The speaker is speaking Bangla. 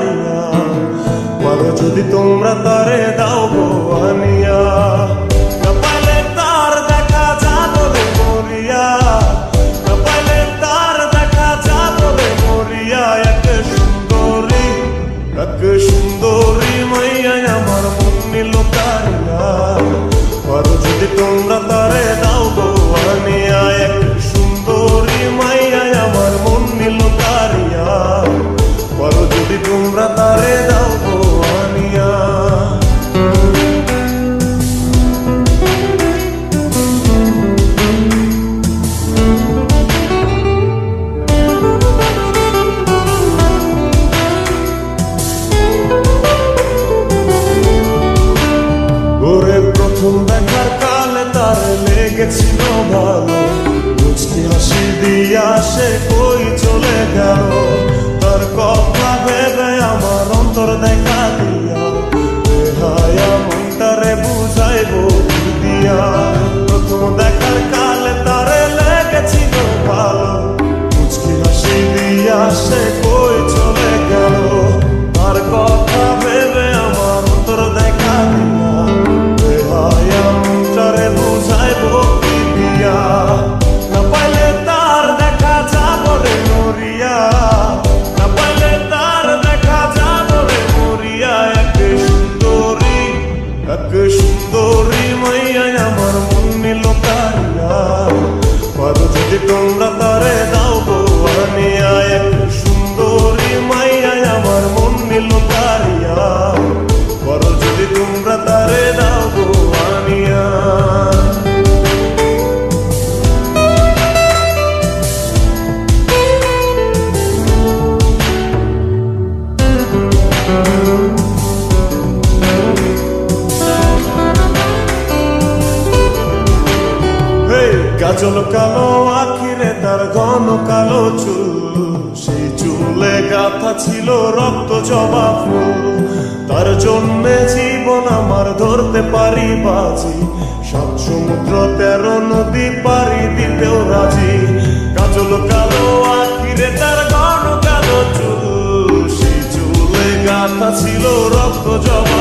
কারিয়া পারো যদি তোমরা তারে দাও গো আনিয়া না পাইলে তার দেখা যাবে মরিয়া না পাইলে তার দেখা যাবে মরিয়া এক সুন্দরী মাইয়া আমার মন নিল কারিয়া পারো যদি তোমরা তারে দাও গো আনিয়া এক সুন্দরী মাইয়া আমার মন নিল কারিয়া পারো যদি তোমরা তারে দাও গো আনিয়া প্রথম দেখার কালে তার লেগেছিল ভালো মুচকি হাসি দিয়া সে কই চলে গেল তার কথা ভেবে আমার অন্তর দেখা দিয়া হায়া মনটারে বুঝাইবো দিয়া প্রথম দেখার কালে তার লেগেছিল ভালো মুচকি হাসি দিয়া সে কই চলে গেল তার কথা ভেবে আমার অন্তর দেখা দিয়া না পাইলে তার দেখা যাবে মরিয়া না পাইলে তার দেখা যাবে মরিয়া এক সুন্দরী মাইয়া আমার মন নিল কারিয়া পারো যদি তোমরা তারে দাও গো আনিয়া এক সুন্দরী মাইয়া আমার মন নিল কারিয়া পারো যদি তোমরা তারে দাও গো আনিয়া কাজল কালো আখিরে তার ঘন কালো চুল সেই চুলে গাথা ছিল রক্ত জবা ফুল তার জন্যে জীবন আমার ধরতে পারি বাজি 7 সমুদ্র 13 নদী পারি দিতেও রাজি কাজল কালো আখিরে তার ঘন কালো চুল সেই চুলে গাথা ছিল রক্ত জবা